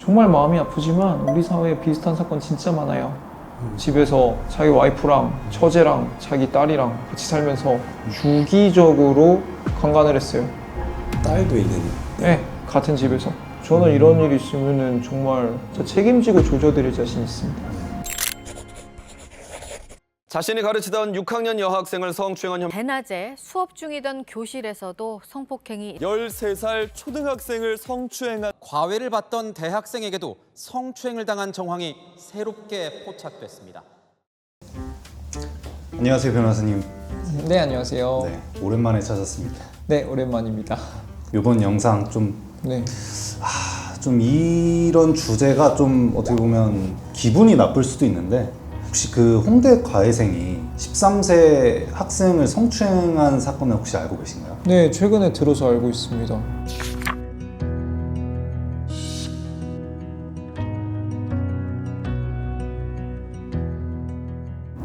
정말 마음이 아프지만 우리 사회에 비슷한 사건 진짜 많아요. 집에서 자기 와이프랑 처제랑 자기 딸이랑 같이 살면서 주기적으로 강간을 했어요. 딸도 있는. 네, 같은 집에서. 저는 이런 일이 있으면은 정말 책임지고 조져드릴 자신 있습니다. 자신이 가르치던 6학년 여학생을 성추행한 혐의. 대낮에 수업 중이던 교실에서도 성폭행이 13살 초등학생을 성추행한. 과외를 받던 대학생에게도 성추행을 당한 정황이 새롭게 포착됐습니다. 안녕하세요, 변호사님. 네, 안녕하세요. 네, 오랜만에 찾았습니다. 네, 오랜만입니다. 이번 영상 좀 네. 이런 주제가 좀 어떻게 보면 기분이 나쁠 수도 있는데, 혹시 그 홍대 과외생이 13세 학생을 성추행한 사건을 혹시 알고 계신가요? 네, 최근에 들어서 알고 있습니다.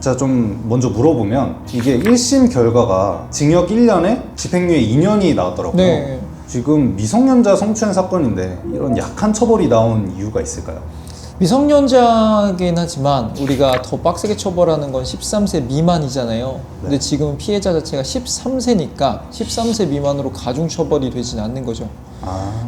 자, 좀 먼저 물어보면 이게 1심 결과가 징역 1년에 집행유예 2년이 나왔더라고요. 네. 지금 미성년자 성추행 사건인데 이런 약한 처벌이 나온 이유가 있을까요? 미성년자긴 하지만 우리가 더 빡세게 처벌하는 건 13세 미만이잖아요. 근데 지금 피해자 자체가 13세니까 13세 미만으로 가중 처벌이 되진 않는 거죠.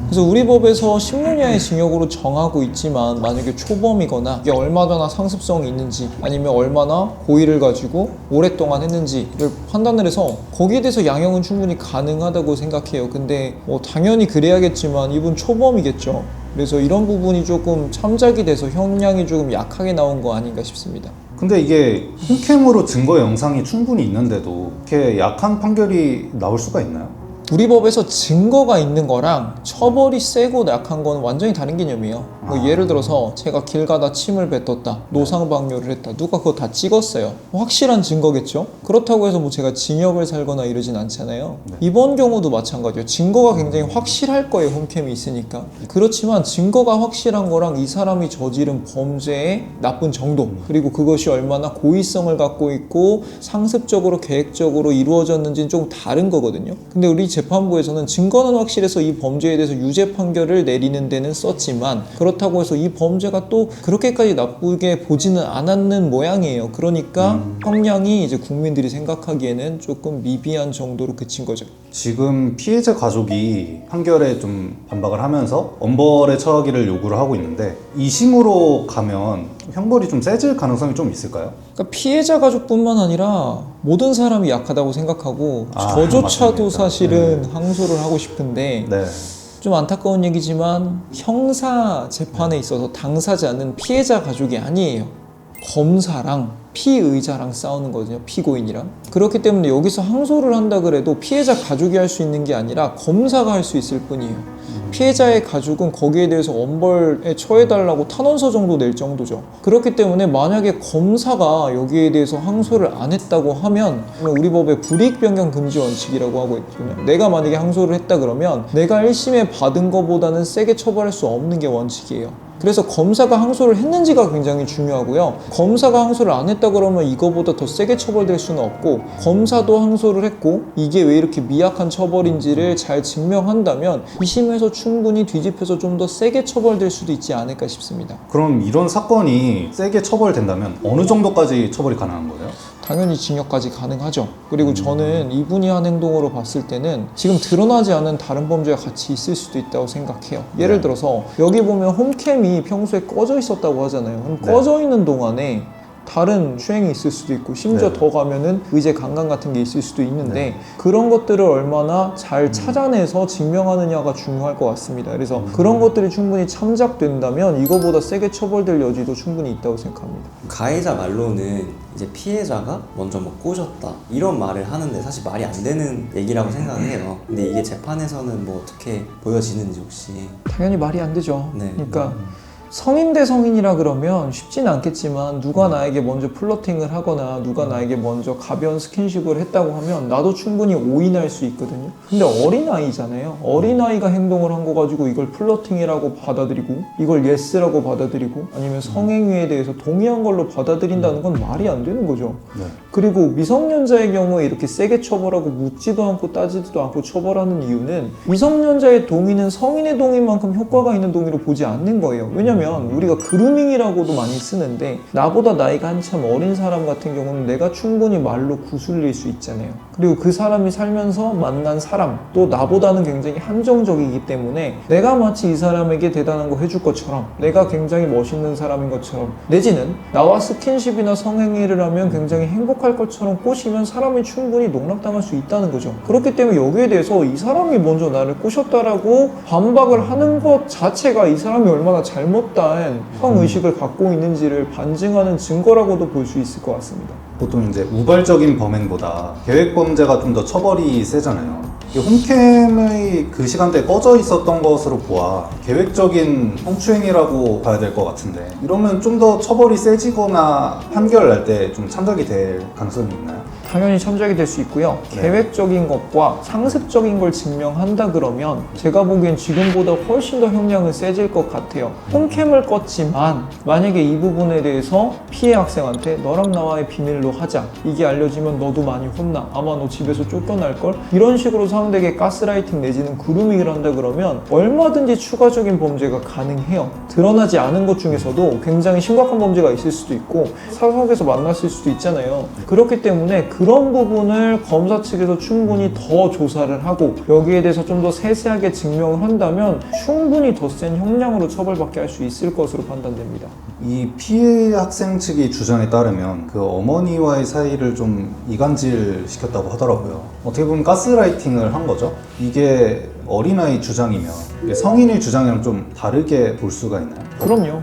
그래서 우리 법에서 10년 이하의 징역으로 정하고 있지만 만약에 초범이거나 이게 얼마나 상습성이 있는지 아니면 얼마나 고의를 가지고 오랫동안 했는지를 판단을 해서 거기에 대해서 양형은 충분히 가능하다고 생각해요. 근데 뭐 당연히 그래야겠지만 이분 초범이겠죠. 그래서 이런 부분이 조금 참작이 돼서 형량이 조금 약하게 나온 거 아닌가 싶습니다. 근데 이게 홈캠으로 증거 영상이 충분히 있는데도 이렇게 약한 판결이 나올 수가 있나요? 우리 법에서 증거가 있는 거랑 처벌이 세고 약한 건 완전히 다른 개념이에요. 뭐 예를 들어서 제가 길 가다 침을 뱉었다, 노상방뇨를 했다, 누가 그거 다 찍었어요. 확실한 증거겠죠? 그렇다고 해서 뭐 제가 징역을 살거나 이러진 않잖아요. 이번 경우도 마찬가지예요. 증거가 굉장히 확실할 거예요, 홈캠이 있으니까. 그렇지만 증거가 확실한 거랑 이 사람이 저지른 범죄의 나쁜 정도, 그리고 그것이 얼마나 고의성을 갖고 있고 상습적으로 계획적으로 이루어졌는지는 조금 다른 거거든요. 근데 우리 재판부에서는 증거는 확실해서 이 범죄에 대해서 유죄 판결을 내리는 데는 썼지만 그렇다고 해서 이 범죄가 또 그렇게까지 나쁘게 보지는 않았는 모양이에요. 그러니까 형량이 이제 국민들이 생각하기에는 조금 미비한 정도로 그친 거죠. 지금 피해자 가족이 판결에 좀 반박을 하면서 엄벌에 처하기를 요구를 하고 있는데 2심으로 가면 형벌이 좀 세질 가능성이 좀 있을까요? 그러니까 피해자 가족뿐만 아니라 모든 사람이 약하다고 생각하고 저조차도 맞습니다. 사실은 항소를 하고 싶은데 네. 좀 안타까운 얘기지만 형사 재판에 있어서 당사자는 피해자 가족이 아니에요. 검사랑 피의자랑 싸우는 거거든요. 피고인이랑. 그렇기 때문에 여기서 항소를 한다 그래도 피해자 가족이 할 수 있는 게 아니라 검사가 할 수 있을 뿐이에요. 피해자의 가족은 거기에 대해서 엄벌에 처해달라고 탄원서 정도 낼 정도죠. 그렇기 때문에 만약에 검사가 여기에 대해서 항소를 안 했다고 하면 우리 법에 불이익 변경 금지 원칙이라고 하고 있거든요. 내가 만약에 항소를 했다 그러면 내가 1심에 받은 것보다는 세게 처벌할 수 없는 게 원칙이에요. 그래서 검사가 항소를 했는지가 굉장히 중요하고요. 검사가 항소를 안 했다 그러면 이거보다 더 세게 처벌될 수는 없고 검사도 항소를 했고 이게 왜 이렇게 미약한 처벌인지를 잘 증명한다면 2심에서 충분히 뒤집혀서 좀 더 세게 처벌될 수도 있지 않을까 싶습니다. 그럼 이런 사건이 세게 처벌된다면 어느 정도까지 처벌이 가능한 거예요? 당연히 징역까지 가능하죠. 그리고 저는 이분이 한 행동으로 봤을 때는 지금 드러나지 않은 다른 범죄가 같이 있을 수도 있다고 생각해요. 예를 들어서 여기 보면 홈캠이 평소에 꺼져 있었다고 하잖아요. 그럼 꺼져 있는 동안에 다른 추행이 있을 수도 있고 심지어 더 가면은 의제 강간 같은 게 있을 수도 있는데 그런 것들을 얼마나 잘 찾아내서 증명하느냐가 중요할 것 같습니다. 그래서 그런 것들이 충분히 참작된다면 이거보다 세게 처벌될 여지도 충분히 있다고 생각합니다. 가해자 말로는 이제 피해자가 먼저 뭐 꼬셨다 이런 말을 하는데 사실 말이 안 되는 얘기라고 생각을 해요. 근데 이게 재판에서는 뭐 어떻게 보여지는지 혹시. 당연히 말이 안 되죠. 네. 그러니까 성인 대 성인이라 그러면 쉽진 않겠지만 누가 나에게 먼저 플러팅을 하거나 누가 나에게 먼저 가벼운 스킨십을 했다고 하면 나도 충분히 오인할 수 있거든요. 근데 어린아이잖아요. 어린아이가 행동을 한 거 가지고 이걸 플러팅이라고 받아들이고 이걸 예스라고 받아들이고 아니면 성행위에 대해서 동의한 걸로 받아들인다는 건 말이 안 되는 거죠. 네. 그리고 미성년자의 경우에 이렇게 세게 처벌하고 묻지도 않고 따지지도 않고 처벌하는 이유는 미성년자의 동의는 성인의 동의만큼 효과가 있는 동의로 보지 않는 거예요. 왜냐면 우리가 그루밍이라고도 많이 쓰는데 나보다 나이가 한참 어린 사람 같은 경우는 내가 충분히 말로 구슬릴 수 있잖아요. 그리고 그 사람이 살면서 만난 사람 또 나보다는 굉장히 한정적이기 때문에 내가 마치 이 사람에게 대단한 거 해줄 것처럼 내가 굉장히 멋있는 사람인 것처럼 내지는 나와 스킨십이나 성행위를 하면 굉장히 행복할 것처럼 꼬시면 사람이 충분히 농락당할 수 있다는 거죠. 그렇기 때문에 여기에 대해서 이 사람이 먼저 나를 꼬셨다라고 반박을 하는 것 자체가 이 사람이 얼마나 잘못된 성의식을 갖고 있는지를 반증하는 증거라고도 볼 수 있을 것 같습니다. 보통 이제 우발적인 범행보다 계획 범죄가 좀 더 처벌이 세잖아요. 이게 홈캠의 그 시간대에 꺼져 있었던 것으로 보아 계획적인 성추행이라고 봐야 될 것 같은데 이러면 좀 더 처벌이 세지거나 판결날 때 좀 참작이 될 가능성이 있나요? 당연히 참작이 될 수 있고요. 네. 계획적인 것과 상습적인 걸 증명한다 그러면 제가 보기엔 지금보다 훨씬 더 형량은 세질 것 같아요. 홈캠을 껐지만 만약에 이 부분에 대해서 피해 학생한테 너랑 나와의 비밀로 하자. 이게 알려지면 너도 많이 혼나. 아마 너 집에서 쫓겨날걸? 이런 식으로 상대에게 가스라이팅 내지는 그루밍을 한다 그러면 얼마든지 추가적인 범죄가 가능해요. 드러나지 않은 것 중에서도 굉장히 심각한 범죄가 있을 수도 있고 사석에서 만났을 수도 있잖아요. 그렇기 때문에 그런 부분을 검사 측에서 충분히 더 조사를 하고 여기에 대해서 좀 더 세세하게 증명을 한다면 충분히 더 센 형량으로 처벌받게 할 수 있을 것으로 판단됩니다. 이 피해 학생 측의 주장에 따르면 그 어머니와의 사이를 좀 이간질 시켰다고 하더라고요. 어떻게 보면 가스라이팅을 한 거죠. 이게 어린아이 주장이면 이게 성인의 주장이랑 좀 다르게 볼 수가 있나요? 그럼요.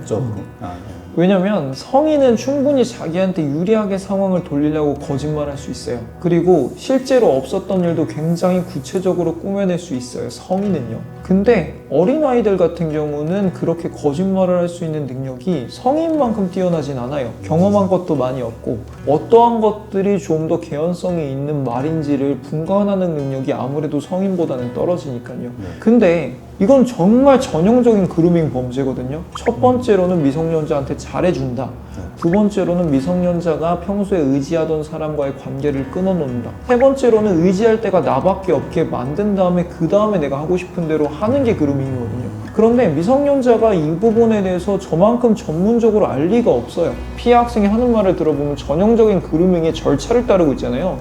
왜냐면 성인은 충분히 자기한테 유리하게 상황을 돌리려고 거짓말할 수 있어요. 그리고 실제로 없었던 일도 굉장히 구체적으로 꾸며낼 수 있어요. 성인은요. 근데 어린아이들 같은 경우는 그렇게 거짓말을 할 수 있는 능력이 성인만큼 뛰어나진 않아요. 경험한 것도 많이 없고 어떠한 것들이 좀 더 개연성이 있는 말인지를 분간하는 능력이 아무래도 성인보다는 떨어지니까요. 근데 이건 정말 전형적인 그루밍 범죄거든요. 첫 번째로는 미성년자한테 잘해준다. 두 번째로는 미성년자가 평소에 의지하던 사람과의 관계를 끊어놓는다. 세 번째로는 의지할 때가 나밖에 없게 만든 다음에 그 다음에 내가 하고 싶은 대로 하는 게 그루밍이거든요. 그런데 미성년자가 이 부분에 대해서 저만큼 전문적으로 알 리가 없어요. 피해 학생이 하는 말을 들어보면 전형적인 그루밍의 절차를 따르고 있잖아요.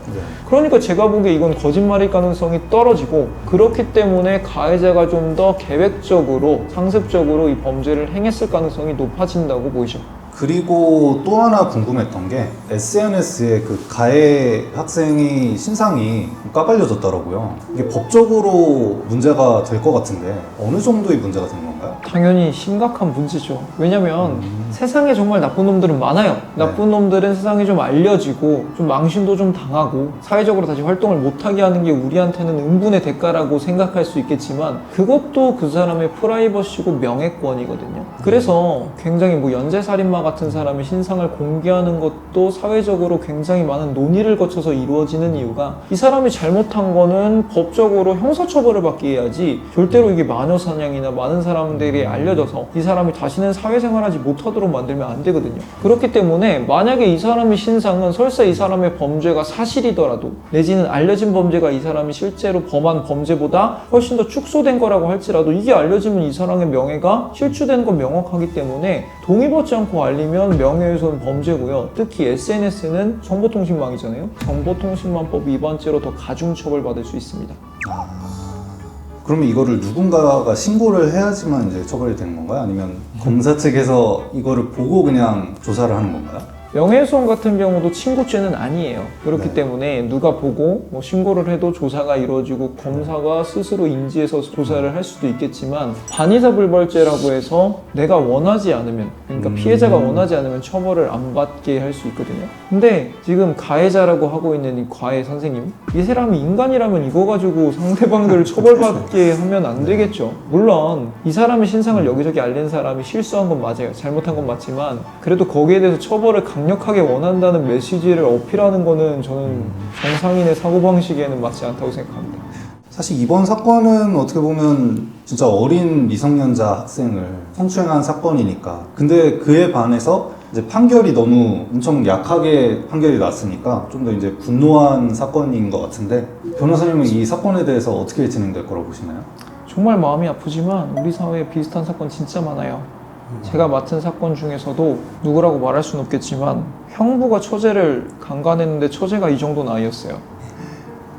그러니까 제가 보기에 이건 거짓말일 가능성이 떨어지고 그렇기 때문에 가해자가 좀 더 계획적으로 상습적으로 이 범죄를 행했을 가능성이 높아진다고 보이죠. 그리고 또 하나 궁금했던 게 SNS에 그 가해 학생의 신상이 까발려졌더라고요. 이게 법적으로 문제가 될 것 같은데 어느 정도의 문제가 된 건가요? 당연히 심각한 문제죠. 왜냐면 세상에 정말 나쁜 놈들은 많아요. 나쁜 놈들은 세상에 좀 알려지고 좀 망신도 좀 당하고 사회적으로 다시 활동을 못하게 하는 게 우리한테는 응분의 대가라고 생각할 수 있겠지만 그것도 그 사람의 프라이버시고 명예권이거든요. 그래서 굉장히 뭐 연쇄살인마 같은 사람의 신상을 공개하는 것도 사회적으로 굉장히 많은 논의를 거쳐서 이루어지는 이유가 이 사람이 잘못한 거는 법적으로 형사처벌을 받게 해야지 절대로 이게 마녀사냥이나 많은 사람들이 알려져서 이 사람이 다시는 사회생활하지 못하도록 만들면 안 되거든요. 그렇기 때문에 만약에 이 사람의 신상은 설사 이 사람의 범죄가 사실이더라도 내지는 알려진 범죄가 이 사람이 실제로 범한 범죄보다 훨씬 더 축소된 거라고 할지라도 이게 알려지면 이 사람의 명예가 실추된 건 명확하기 때문에 동의받지 않고 알리면 명예훼손 범죄고요. 특히 SNS는 정보통신망이잖아요. 정보통신망법 위반죄로 더 가중처벌받을 수 있습니다. 그러면 이거를 누군가가 신고를 해야지만 이제 처벌이 되는 건가요? 아니면 검사 측에서 이거를 보고 그냥 조사를 하는 건가요? 명예훼손 같은 경우도 친고죄는 아니에요. 그렇기 네. 때문에 누가 보고 뭐 신고를 해도 조사가 이루어지고 검사가 스스로 인지해서 조사를 할 수도 있겠지만 반의사불벌죄라고 해서 내가 원하지 않으면, 그러니까 피해자가 원하지 않으면 처벌을 안 받게 할 수 있거든요. 근데 지금 가해자라고 하고 있는 이 과외 선생님, 이 사람이 인간이라면 이거 가지고 상대방들을 처벌받게 하면 안 되겠죠. 물론 이 사람의 신상을 여기저기 알린 사람이 실수한 건 맞아요. 잘못한 건 맞지만 그래도 거기에 대해서 처벌을 강력하게 원한다는 메시지를 어필하는 거는 저는 정상인의 사고방식에는 맞지 않다고 생각합니다. 사실 이번 사건은 어떻게 보면 진짜 어린 미성년자 학생을 성추행한 사건이니까, 근데 그에 반해서 이제 판결이 너무 엄청 약하게 판결이 났으니까 좀 더 이제 분노한 사건인 것 같은데, 변호사님은 이 사건에 대해서 어떻게 진행될 거라고 보시나요? 정말 마음이 아프지만 우리 사회에 비슷한 사건 진짜 많아요. 제가 맡은 사건 중에서도 누구라고 말할 수는 없겠지만 형부가 처제를 강간했는데 처제가 이 정도 나이였어요.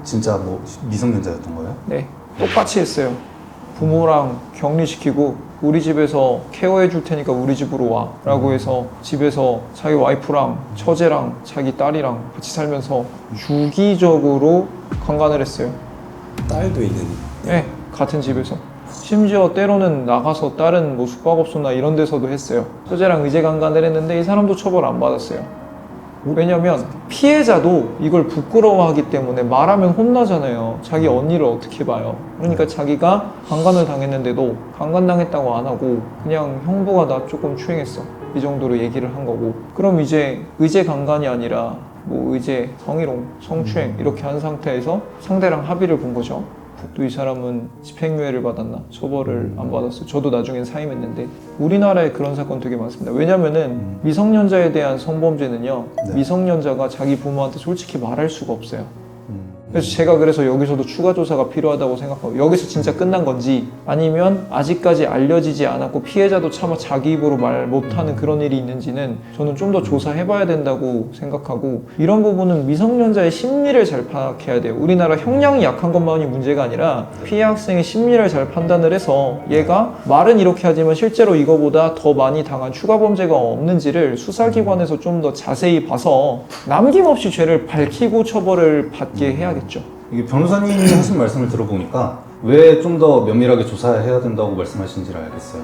진짜 뭐 미성년자였던 거예요? 네, 똑같이 했어요. 부모랑 격리시키고 우리 집에서 케어해 줄 테니까 우리 집으로 와 라고 해서 집에서 자기 와이프랑 처제랑 자기 딸이랑 같이 살면서 주기적으로 강간을 했어요. 딸도 있는. 네, 같은 집에서. 심지어 때로는 나가서 다른 뭐 숙박업소나 이런 데서도 했어요. 처제랑 의제 강간을 했는데 이 사람도 처벌 안 받았어요. 왜냐면 피해자도 이걸 부끄러워하기 때문에 말하면 혼나잖아요. 자기 언니를 어떻게 봐요. 그러니까 자기가 강간을 당했는데도 강간당했다고 안 하고 그냥 형부가 나 조금 추행했어, 이 정도로 얘기를 한 거고, 그럼 이제 의제 강간이 아니라 뭐 의제 성희롱, 성추행 이렇게 한 상태에서 상대랑 합의를 본 거죠. 또 이 사람은 집행유예를 받았나? 처벌을 안 받았어요. 저도 나중엔 사임했는데 우리나라에 그런 사건 되게 많습니다. 왜냐면은 미성년자에 대한 성범죄는요, 네. 미성년자가 자기 부모한테 솔직히 말할 수가 없어요. 그래서 여기서도 추가 조사가 필요하다고 생각하고, 여기서 진짜 끝난 건지 아니면 아직까지 알려지지 않았고 피해자도 차마 자기 입으로 말 못하는 그런 일이 있는지는 저는 좀 더 조사해봐야 된다고 생각하고, 이런 부분은 미성년자의 심리를 잘 파악해야 돼요. 우리나라 형량이 약한 것만이 문제가 아니라 피해 학생의 심리를 잘 판단을 해서 얘가 말은 이렇게 하지만 실제로 이거보다 더 많이 당한 추가 범죄가 없는지를 수사기관에서 좀 더 자세히 봐서 남김없이 죄를 밝히고 처벌을 받게 해야겠죠. 이게 변호사님이 하신 말씀을 들어보니까 왜 좀 더 면밀하게 조사해야 된다고 말씀하시는지를 알겠어요.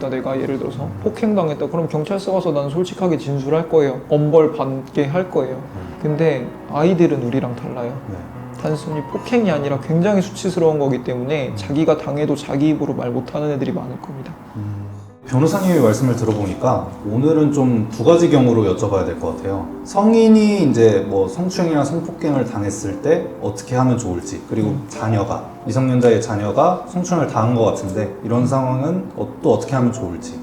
내가 예를 들어서 폭행당했다 그럼 경찰서 가서 나는 솔직하게 진술할 거예요. 엄벌 받게 할 거예요. 근데 아이들은 우리랑 달라요. 네. 단순히 폭행이 아니라 굉장히 수치스러운 거기 때문에 자기가 당해도 자기 입으로 말 못하는 애들이 많을 겁니다. 변호사님의 말씀을 들어보니까 오늘은 좀 두 가지 경우로 여쭤봐야 될 것 같아요. 성인이 이제 뭐 성추행이나 성폭행을 당했을 때 어떻게 하면 좋을지, 그리고 자녀가, 미성년자의 자녀가 성추행을 당한 것 같은데 이런 상황은 또 어떻게 하면 좋을지.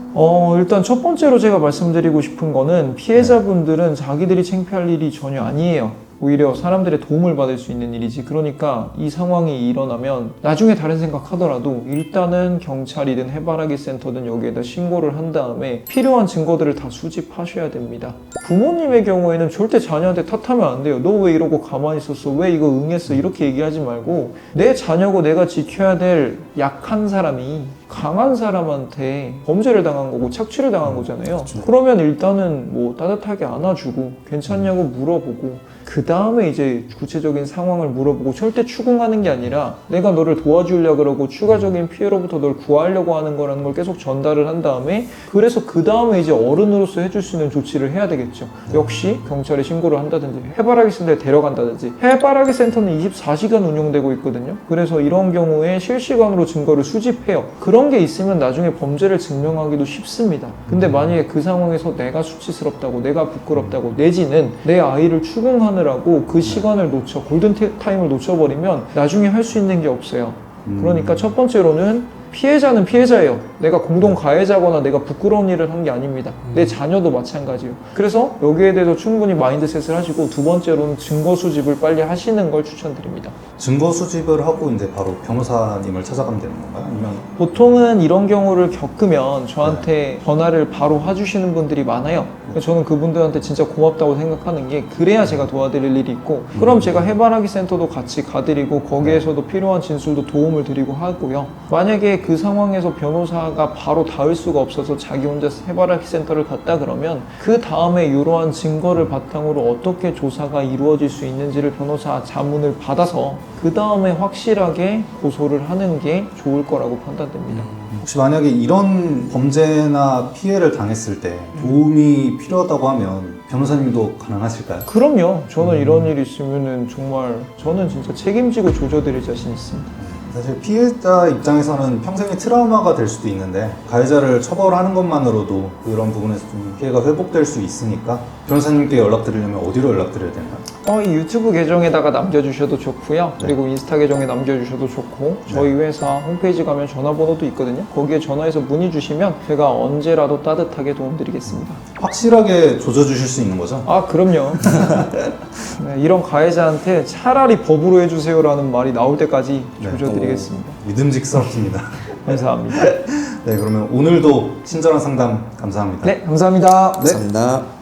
일단 첫 번째로 제가 말씀드리고 싶은 거는 피해자분들은 자기들이 창피할 일이 전혀 아니에요. 오히려 사람들의 도움을 받을 수 있는 일이지. 그러니까 이 상황이 일어나면 나중에 다른 생각하더라도 일단은 경찰이든 해바라기 센터든 여기에다 신고를 한 다음에 필요한 증거들을 다 수집하셔야 됩니다. 부모님의 경우에는 절대 자녀한테 탓하면 안 돼요. 너 왜 이러고 가만히 있었어? 왜 이거 응했어? 이렇게 얘기하지 말고, 내 자녀고 내가 지켜야 될 약한 사람이 강한 사람한테 범죄를 당한 거고 착취를 당한 거잖아요. 그러면 일단은 뭐 따뜻하게 안아주고 괜찮냐고 물어보고, 그 다음에 이제 구체적인 상황을 물어보고, 절대 추궁하는 게 아니라 내가 너를 도와주려고 그러고 추가적인 피해로부터 널 구하려고 하는 거라는 걸 계속 전달을 한 다음에, 그래서 그 다음에 이제 어른으로서 해줄 수 있는 조치를 해야 되겠죠. 역시 경찰에 신고를 한다든지 해바라기 센터에 데려간다든지. 해바라기 센터는 24시간 운영되고 있거든요. 그래서 이런 경우에 실시간으로 증거를 수집해요. 그런 게 있으면 나중에 범죄를 증명하기도 쉽습니다. 근데 만약에 그 상황에서 내가 수치스럽다고, 내가 부끄럽다고, 내지는 내 아이를 추궁하느라고 그 시간을 놓쳐, 골든타임을 놓쳐버리면 나중에 할 수 있는 게 없어요. 그러니까 첫 번째로는 피해자는 피해자예요. 내가 공동 가해자거나 내가 부끄러운 일을 한 게 아닙니다. 내 자녀도 마찬가지예요. 그래서 여기에 대해서 충분히 마인드셋을 하시고, 두 번째로는 증거 수집을 빨리 하시는 걸 추천드립니다. 증거 수집을 하고 이제 바로 변호사님을 찾아가면 되는 건가요? 아니면 보통은 이런 경우를 겪으면 저한테 전화를 바로 해주시는 분들이 많아요. 저는 그분들한테 진짜 고맙다고 생각하는 게 그래야 제가 도와드릴 일이 있고 그럼 제가 해바라기 센터도 같이 가드리고 거기에서도 필요한 진술도 도움을 드리고 하고요. 만약에 그 상황에서 변호사가 바로 닿을 수가 없어서 자기 혼자 해바라기 센터를 갔다 그러면 그 다음에 이러한 증거를 바탕으로 어떻게 조사가 이루어질 수 있는지를 변호사 자문을 받아서 그 다음에 확실하게 고소를 하는 게 좋을 거라고 판단됩니다. 혹시 만약에 이런 범죄나 피해를 당했을 때 도움이 필요하다고 하면 변호사님도 가능하실까요? 그럼요. 저는 이런 일이 있으면은 정말 저는 진짜 책임지고 조져드릴 자신 있습니다. 사실 피해자 입장에서는 평생의 트라우마가 될 수도 있는데 가해자를 처벌하는 것만으로도 그런 부분에서 좀 피해가 회복될 수 있으니까 변호사님께 연락드리려면 어디로 연락드려야 되나요? 이 유튜브 계정에다가 남겨주셔도 좋고요. 그리고 인스타 계정에 남겨주셔도 좋고 저희 회사 홈페이지 가면 전화번호도 있거든요. 거기에 전화해서 문의 주시면 제가 언제라도 따뜻하게 도움드리겠습니다. 확실하게 조져주실 수 있는 거죠? 아 그럼요. 네, 이런 가해자한테 차라리 법으로 해주세요라는 말이 나올 때까지 조져드리겠습니다. 믿음직스럽습니다. 감사합니다. 네, 그러면 오늘도 친절한 상담 감사합니다. 네, 감사합니다. 감사합니다.